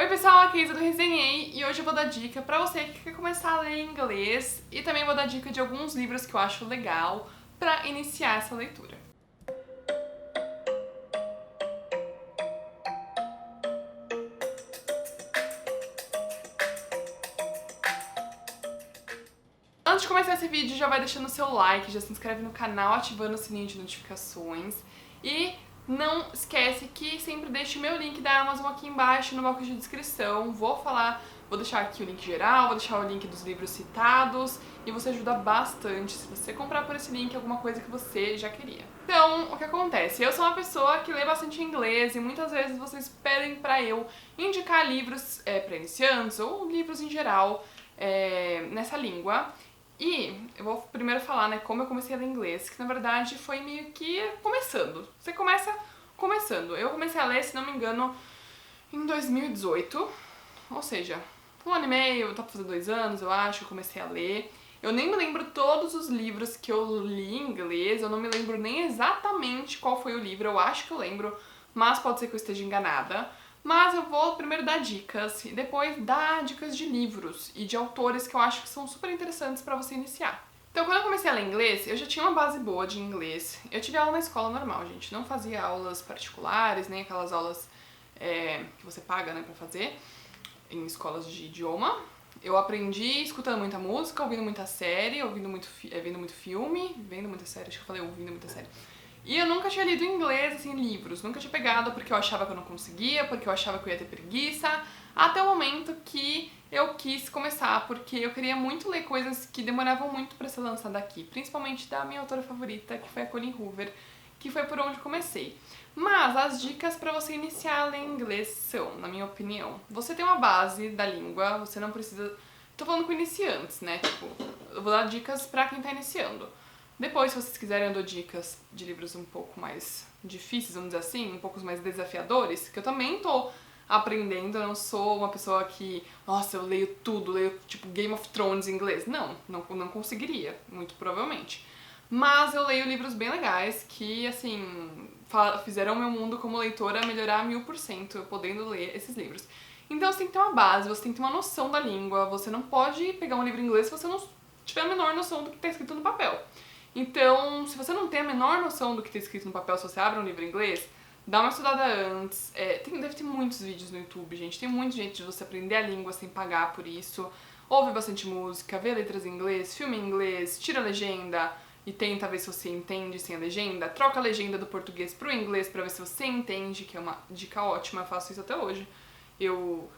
Oi pessoal, aqui é a Isa do Resenhei e hoje eu vou dar dica pra você que quer começar a ler inglês e também vou dar dica de alguns livros que eu acho legal pra iniciar essa leitura. Antes de começar esse vídeo, já vai deixando o seu like, já se inscreve no canal, ativando o sininho de notificações e não esquece que sempre deixe o meu link da Amazon aqui embaixo no box de descrição. Vou deixar aqui o link geral, vou deixar o link dos livros citados e você ajuda bastante se você comprar por esse link alguma coisa que você já queria. Então, o que acontece? Eu sou uma pessoa que lê bastante inglês e muitas vezes vocês pedem pra eu indicar livros pra iniciantes ou livros em geral nessa língua. E eu vou primeiro falar, né, como eu comecei a ler inglês, que na verdade foi meio que começando. Você começa começando. Eu comecei a ler, se não me engano, em 2018, ou seja, 1 ano e meio, tá pra fazer 2 anos, eu acho, que eu comecei a ler. Eu nem me lembro todos os livros que eu li em inglês, eu não me lembro nem exatamente qual foi o livro, eu acho que eu lembro, mas pode ser que eu esteja enganada. Mas eu vou primeiro dar dicas e depois dar dicas de livros e de autores que eu acho que são super interessantes pra você iniciar. Então, quando eu comecei a ler inglês, eu já tinha uma base boa de inglês. Eu tive aula na escola normal, gente. Não fazia aulas particulares, nem aquelas aulas que você paga, né, pra fazer em escolas de idioma. Eu aprendi escutando muita música, ouvindo muita série, vendo muito filme, vendo muita série, acho que eu falei ouvindo muita série. E eu nunca tinha lido em inglês, assim, livros. Nunca tinha pegado porque eu achava que eu não conseguia, porque eu achava que eu ia ter preguiça. Até o momento que eu quis começar, porque eu queria muito ler coisas que demoravam muito pra ser lançada aqui. Principalmente da minha autora favorita, que foi a Colleen Hoover, que foi por onde comecei. Mas as dicas pra você iniciar a ler inglês são, na minha opinião, você tem uma base da língua, você não precisa... Tô falando com iniciantes, né? Tipo, eu vou dar dicas pra quem tá iniciando. Depois, se vocês quiserem, eu dou dicas de livros um pouco mais difíceis, vamos dizer assim, um pouco mais desafiadores, que eu também tô aprendendo, eu não sou uma pessoa que, nossa, eu leio tudo, leio tipo Game of Thrones em inglês. Não conseguiria, muito provavelmente. Mas eu leio livros bem legais que, assim, fizeram meu mundo como leitora melhorar 1000%, eu podendo ler esses livros. Então você tem que ter uma base, você tem que ter uma noção da língua, você não pode pegar um livro em inglês se você não tiver a menor noção do que está escrito no papel. Então, se você não tem a menor noção do que está escrito no papel, se você abre um livro em inglês, dá uma estudada antes. Deve ter muitos vídeos no YouTube, gente. Tem muito jeito de você aprender a língua sem pagar por isso. Ouve bastante música, vê letras em inglês, filme em inglês, tira a legenda e tenta ver se você entende sem a legenda. Troca a legenda do português pro inglês pra ver se você entende, que é uma dica ótima. Eu faço isso até hoje. Eu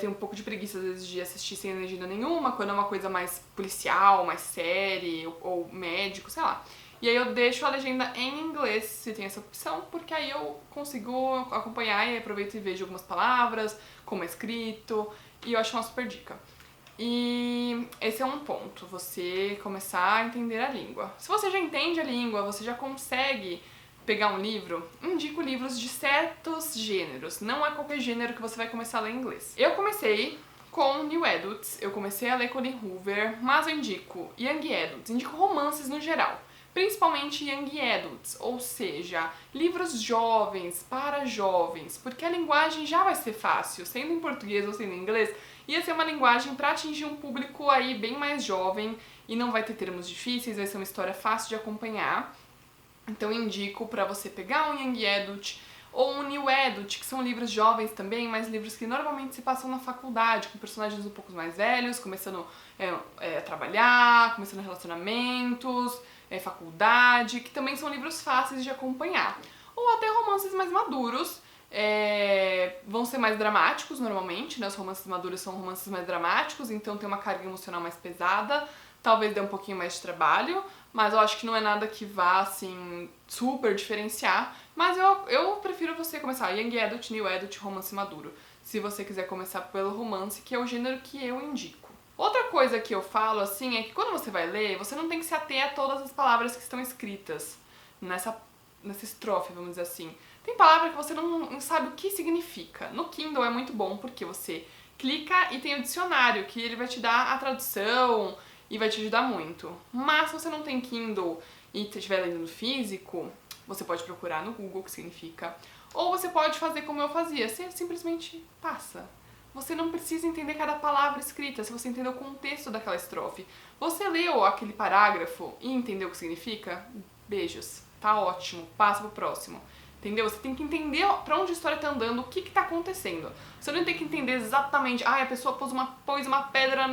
tenho um pouco de preguiça, às vezes, de assistir sem legenda nenhuma, quando é uma coisa mais policial, mais série, ou médico, sei lá. E aí eu deixo a legenda em inglês, se tem essa opção, porque aí eu consigo acompanhar e aproveito e vejo algumas palavras, como é escrito, e eu acho uma super dica. E esse é um ponto, você começar a entender a língua. Se você já entende a língua, você já consegue pegar um livro, indico livros de certos gêneros. Não é qualquer gênero que você vai começar a ler em inglês. Eu comecei com New Adults, eu comecei a ler Colleen Hoover, mas eu indico Young Adults, indico romances no geral. Principalmente Young Adults, ou seja, livros jovens, para jovens, porque a linguagem já vai ser fácil, sendo em português ou sendo em inglês, ia ser uma linguagem para atingir um público aí bem mais jovem e não vai ter termos difíceis, vai ser uma história fácil de acompanhar. Então eu indico pra você pegar um Young Adult ou um New Adult, que são livros jovens também, mas livros que normalmente se passam na faculdade, com personagens um pouco mais velhos, começando a trabalhar, começando relacionamentos, faculdade, que também são livros fáceis de acompanhar. Ou até romances mais maduros, vão ser mais dramáticos normalmente, né? Os romances maduros são romances mais dramáticos, então tem uma carga emocional mais pesada, talvez dê um pouquinho mais de trabalho, mas eu acho que não é nada que vá, assim, super diferenciar. Mas eu prefiro você começar Young Adult, New Adult, romance maduro, se você quiser começar pelo romance, que é o gênero que eu indico. Outra coisa que eu falo, assim, é que quando você vai ler, você não tem que se ater a todas as palavras que estão escritas nessa estrofe, vamos dizer assim. Tem palavra que você não sabe o que significa. No Kindle é muito bom porque você clica e tem o dicionário, que ele vai te dar a tradução e vai te ajudar muito. Mas se você não tem Kindle e estiver lendo no físico, você pode procurar no Google o que significa. Ou você pode fazer como eu fazia, você simplesmente passa. Você não precisa entender cada palavra escrita, se você entender o contexto daquela estrofe. Você leu aquele parágrafo e entendeu o que significa? Beijos, tá ótimo, passa pro próximo. Entendeu? Você tem que entender pra onde a história tá andando, o que tá acontecendo. Você não tem que entender exatamente, a pessoa pôs uma pedra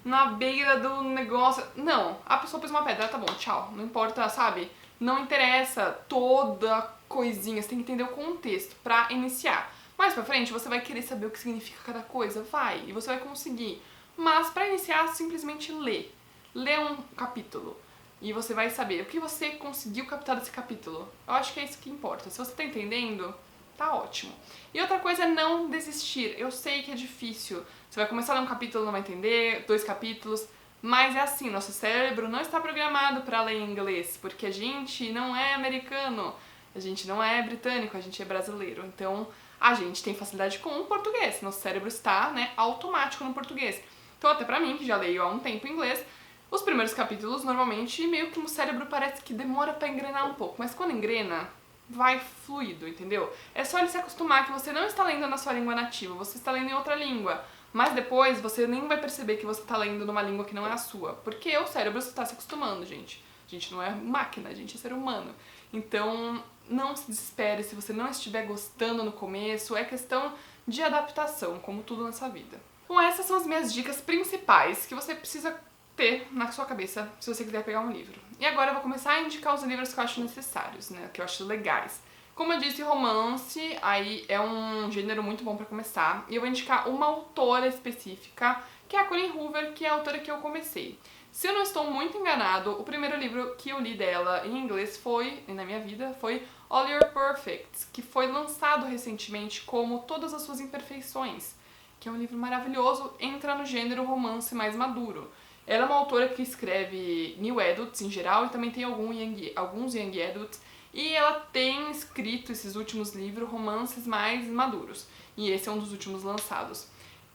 na beira do negócio. Não, a pessoa pôs uma pedra, tá bom, tchau. Não importa, sabe? Não interessa toda coisinha, você tem que entender o contexto pra iniciar. Mais pra frente, você vai querer saber o que significa cada coisa, vai, e você vai conseguir. Mas pra iniciar, simplesmente lê. Lê um capítulo. E você vai saber o que você conseguiu captar desse capítulo. Eu acho que é isso que importa. Se você tá entendendo, tá ótimo. E outra coisa é não desistir. Eu sei que é difícil. Você vai começar a ler um capítulo, não vai entender, 2 capítulos, mas é assim, nosso cérebro não está programado para ler inglês, porque a gente não é americano, a gente não é britânico, a gente é brasileiro. Então, a gente tem facilidade com o português. Nosso cérebro está, automático no português. Então, até pra mim, que já leio há um tempo inglês, os primeiros capítulos, normalmente, meio que o cérebro parece que demora pra engrenar um pouco, mas quando engrena, vai fluido, entendeu? É só ele se acostumar que você não está lendo na sua língua nativa, você está lendo em outra língua. Mas depois você nem vai perceber que você está lendo numa língua que não é a sua, porque o cérebro está se acostumando, gente. A gente não é máquina, a gente é ser humano. Então, não se desespere se você não estiver gostando no começo, é questão de adaptação, como tudo nessa vida. Bom, essas são as minhas dicas principais que você precisa ter na sua cabeça se você quiser pegar um livro. E agora eu vou começar a indicar os livros que eu acho necessários, que eu acho legais. Como eu disse, romance aí é um gênero muito bom pra começar. E eu vou indicar uma autora específica, que é a Colleen Hoover, que é a autora que eu comecei. Se eu não estou muito enganado, o primeiro livro que eu li dela em inglês na minha vida, foi All Your Perfects, que foi lançado recentemente como Todas as Suas Imperfeições, que é um livro maravilhoso, entra no gênero romance mais maduro. Ela é uma autora que escreve New Adults em geral e também tem alguns Young Adults, e ela tem escrito esses últimos livros, romances mais maduros, e esse é um dos últimos lançados.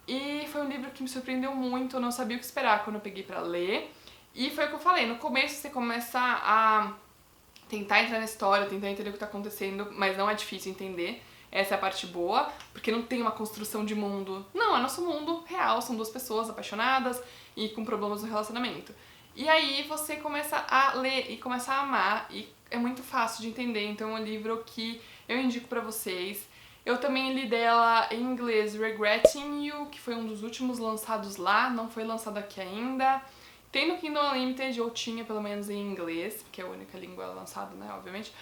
E foi um livro que me surpreendeu muito, eu não sabia o que esperar quando eu peguei pra ler, e foi o que eu falei, no começo você começa a tentar entrar na história, tentar entender o que tá acontecendo, mas não é difícil entender. Essa é a parte boa, porque não tem uma construção de mundo. Não, é nosso mundo real, são 2 pessoas apaixonadas e com problemas no relacionamento. E aí você começa a ler e começa a amar, e é muito fácil de entender, então é um livro que eu indico pra vocês. Eu também li dela em inglês Regretting You, que foi um dos últimos lançados lá, não foi lançado aqui ainda. Tem no Kindle Unlimited, ou tinha pelo menos em inglês, porque é a única língua lançada, obviamente.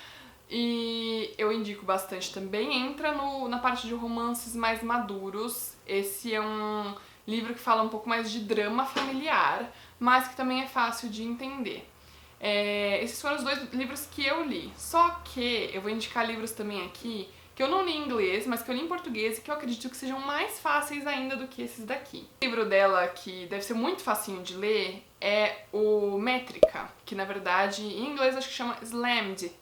E eu indico bastante também. Entra na parte de romances mais maduros. Esse é um livro que fala um pouco mais de drama familiar, mas que também é fácil de entender. Esses foram os 2 livros que eu li. Só que eu vou indicar livros também aqui que eu não li em inglês, mas que eu li em português e que eu acredito que sejam mais fáceis ainda do que esses daqui. O livro dela, que deve ser muito facinho de ler, é o Métrica, que na verdade em inglês acho que chama Slammed.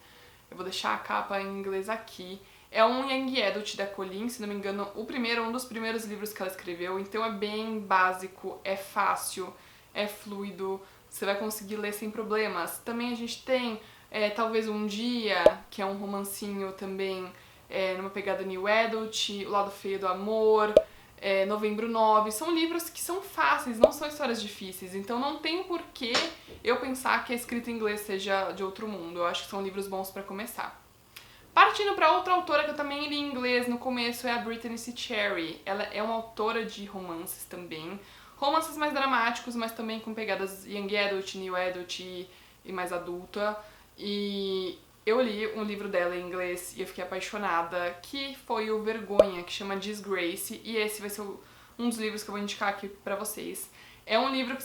Eu vou deixar a capa em inglês aqui. É um Young Adult da Colleen, se não me engano, um dos primeiros livros que ela escreveu, então é bem básico, é fácil, é fluido, você vai conseguir ler sem problemas. Também a gente tem Talvez Um Dia, que é um romancinho também numa pegada New Adult, O Lado Feio do Amor, Novembro 9, são livros que são fáceis, não são histórias difíceis, então não tem porquê eu pensar que a escrita em inglês seja de outro mundo. Eu acho que são livros bons pra começar. Partindo pra outra autora que eu também li em inglês no começo, é a Brittany C. Cherry. Ela é uma autora de romances também, romances mais dramáticos, mas também com pegadas Young Adult, New Adult e mais adulta. E eu li um livro dela em inglês e eu fiquei apaixonada, que foi o Vergonha, que chama Disgrace, e esse vai ser um dos livros que eu vou indicar aqui pra vocês. É um livro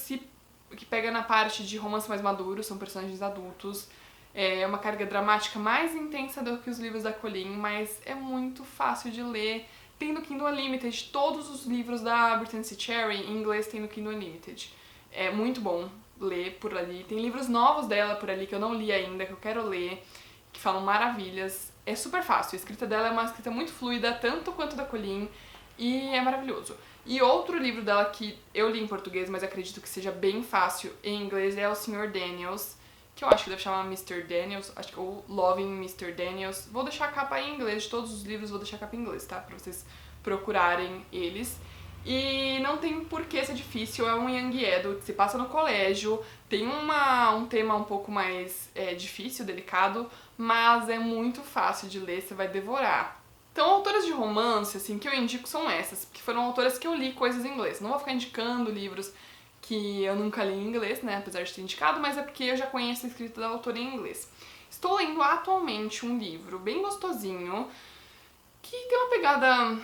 que pega na parte de romance mais maduro, são personagens adultos, é uma carga dramática mais intensa do que os livros da Colleen, mas é muito fácil de ler. Tem no Kindle Unlimited, todos os livros da Brittany C. Cherry em inglês tem no Kindle Unlimited. É muito bom ler por ali. Tem livros novos dela por ali que eu não li ainda, que eu quero ler, que falam maravilhas. É super fácil, a escrita dela é uma escrita muito fluida, tanto quanto da Colleen, e é maravilhoso. E outro livro dela que eu li em português, mas acredito que seja bem fácil em inglês, é O Sr. Daniels, que eu acho que deve chamar Mr. Daniels, acho que ou Loving Mr. Daniels. Vou deixar a capa em inglês, de todos os livros vou deixar a capa em inglês, tá? Pra vocês procurarem eles. E não tem por que ser difícil, é um young adult, se passa no colégio, tem um tema um pouco mais difícil, delicado, mas é muito fácil de ler, você vai devorar. Então, autoras de romance, assim, que eu indico são essas, que foram autoras que eu li coisas em inglês. Não vou ficar indicando livros que eu nunca li em inglês, né, apesar de ter indicado, mas é porque eu já conheço a escrita da autora em inglês. Estou lendo atualmente um livro bem gostosinho, que tem uma pegada,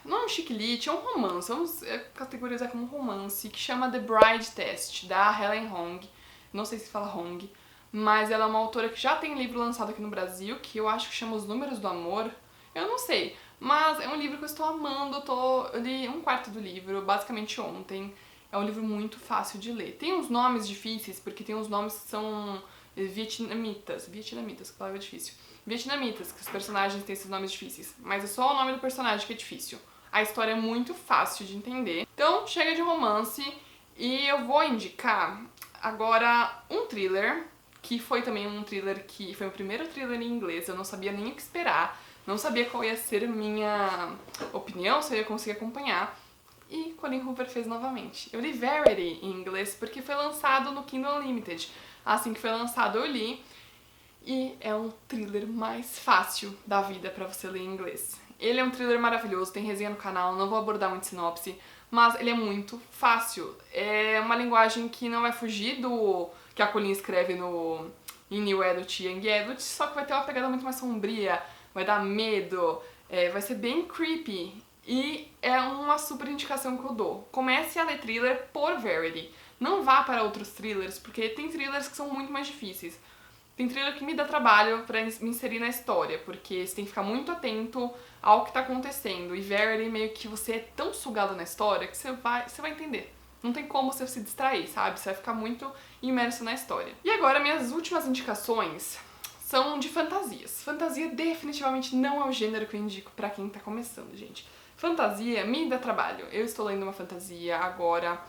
não é um chiquilite, é um romance, vamos categorizar como romance, que chama The Bride Test, da Helen Hong. Não sei se fala Hong, mas ela é uma autora que já tem livro lançado aqui no Brasil, que eu acho que chama Os Números do Amor. Eu não sei, mas é um livro que eu estou amando, eu li um quarto do livro, basicamente ontem. É um livro muito fácil de ler. Tem uns nomes difíceis, porque tem uns nomes que são vietnamitas, que palavra difícil. Vietnamitas, que os personagens têm esses nomes difíceis, mas é só o nome do personagem que é difícil. A história é muito fácil de entender. Então, chega de romance e eu vou indicar agora um thriller, que foi também um thriller que foi o primeiro thriller em inglês, eu não sabia nem o que esperar. Não sabia qual ia ser minha opinião, se eu ia conseguir acompanhar. E Colleen Hoover fez novamente. Eu li Verity em inglês porque foi lançado no Kindle Unlimited. Assim que foi lançado eu li. E é um thriller mais fácil da vida pra você ler em inglês. Ele é um thriller maravilhoso, tem resenha no canal, não vou abordar muito sinopse, mas ele é muito fácil. É uma linguagem que não vai fugir do que a Colleen escreve em New Adult e Young Adult, só que vai ter uma pegada muito mais sombria, vai dar medo, vai ser bem creepy e é uma super indicação que eu dou. Comece a ler thriller por Verity. Não vá para outros thrillers, porque tem thrillers que são muito mais difíceis. Tem thriller que me dá trabalho pra me inserir na história, porque você tem que ficar muito atento ao que tá acontecendo. E Verity meio que você é tão sugado na história que você vai entender. Não tem como você se distrair, sabe? Você vai ficar muito imerso na história. E agora, minhas últimas indicações são de fantasias. Fantasia definitivamente não é o gênero que eu indico pra quem tá começando, gente. Fantasia me dá trabalho. Eu estou lendo uma fantasia agora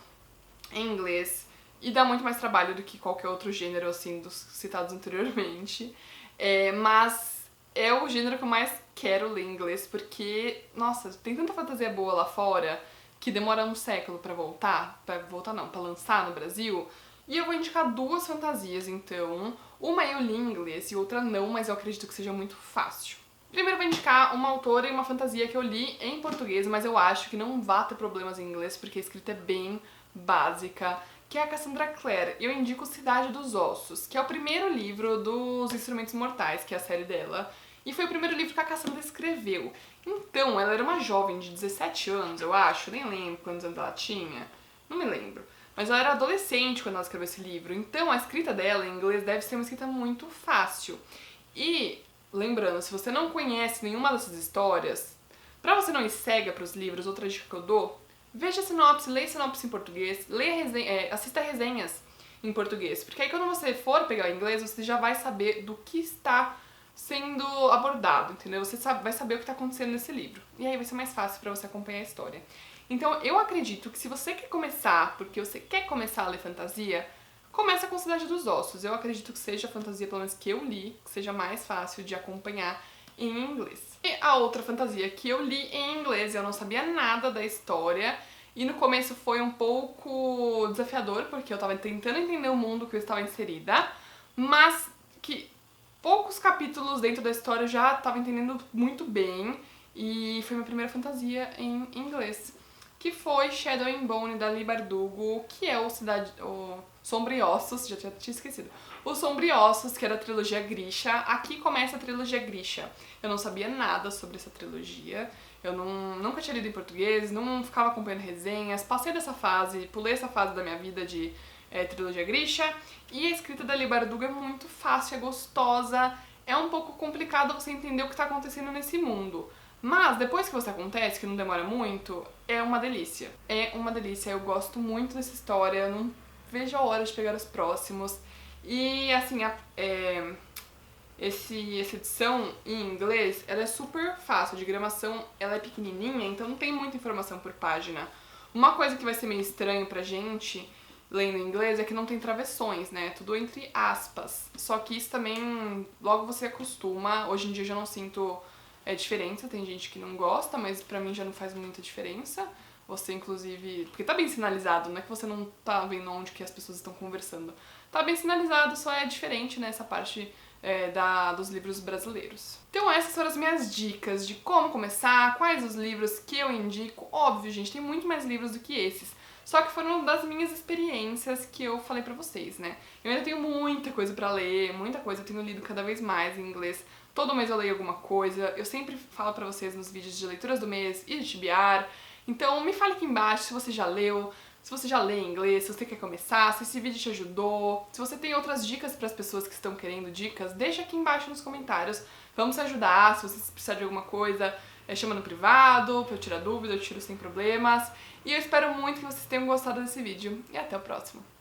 em inglês e dá muito mais trabalho do que qualquer outro gênero, assim, dos citados anteriormente. Mas é o gênero que eu mais quero ler em inglês porque, nossa, tem tanta fantasia boa lá fora que demora um século pra pra lançar no Brasil. E eu vou indicar duas fantasias, então. Uma eu li em inglês e outra não, mas eu acredito que seja muito fácil. Primeiro eu vou indicar uma autora e uma fantasia que eu li em português, mas eu acho que não vai ter problemas em inglês porque a escrita é bem básica, que é a Cassandra Clare. Eu indico Cidade dos Ossos, que é o primeiro livro dos Instrumentos Mortais, que é a série dela, e foi o primeiro livro que a Cassandra escreveu. Então, ela era uma jovem de 17 anos, eu acho, nem lembro quantos anos ela tinha, não me lembro. Mas ela era adolescente quando ela escreveu esse livro, então a escrita dela em inglês deve ser uma escrita muito fácil. E, lembrando, se você não conhece nenhuma dessas histórias, pra você não ir cega pros livros, outra dica que eu dou, veja a sinopse, leia a sinopse em português, assista resenhas em português, porque aí quando você for pegar o inglês, você já vai saber do que está sendo abordado, entendeu? Você vai saber o que está acontecendo nesse livro. E aí vai ser mais fácil pra você acompanhar a história. Então eu acredito que se você quer começar, porque você quer começar a ler fantasia, começa com Cidade dos Ossos. Eu acredito que seja a fantasia, pelo menos que eu li, que seja mais fácil de acompanhar em inglês. E a outra fantasia que eu li em inglês, eu não sabia nada da história, e no começo foi um pouco desafiador, porque eu tava tentando entender o mundo que eu estava inserida, mas que poucos capítulos dentro da história eu já tava entendendo muito bem, e foi minha primeira fantasia em inglês, que foi Shadow and Bone, da Leigh Bardugo, que é o Sombriossos, já tinha esquecido. O Sombriossos, que era a trilogia Grisha. Aqui começa a trilogia Grisha. Eu não sabia nada sobre essa trilogia, eu nunca tinha lido em português, não ficava acompanhando resenhas, passei dessa fase, pulei essa fase da minha vida de trilogia Grisha, e a escrita da Leigh Bardugo é muito fácil, é gostosa, é um pouco complicado você entender o que está acontecendo nesse mundo. Mas depois que você acontece, que não demora muito, é uma delícia. É uma delícia, eu gosto muito dessa história, eu não vejo a hora de pegar os próximos. E assim, essa edição em inglês, ela é super fácil, a diagramação ela é pequenininha, então não tem muita informação por página. Uma coisa que vai ser meio estranho pra gente, lendo em inglês é que não tem travessões, né? Tudo entre aspas. Só que isso também, logo você acostuma. Hoje em dia eu já não sinto diferença, tem gente que não gosta, mas pra mim já não faz muita diferença. Você, inclusive... Porque tá bem sinalizado, não é que você não tá vendo onde que as pessoas estão conversando. Tá bem sinalizado, só é diferente nessa parte dos livros brasileiros. Então essas foram as minhas dicas de como começar, quais os livros que eu indico. Óbvio, gente, tem muito mais livros do que esses. Só que foram das minhas experiências que eu falei pra vocês, né? Eu ainda tenho muita coisa pra ler, muita coisa. Eu tenho lido cada vez mais em inglês. Todo mês eu leio alguma coisa. Eu sempre falo pra vocês nos vídeos de leituras do mês e de TBR. Então me fale aqui embaixo se você já leu, se você já lê em inglês, se você quer começar, se esse vídeo te ajudou. Se você tem outras dicas para as pessoas que estão querendo dicas, deixa aqui embaixo nos comentários. Vamos se ajudar, se você precisar de alguma coisa, chama no privado, pra eu tirar dúvida, eu tiro sem problemas. E eu espero muito que vocês tenham gostado desse vídeo. E até o próximo.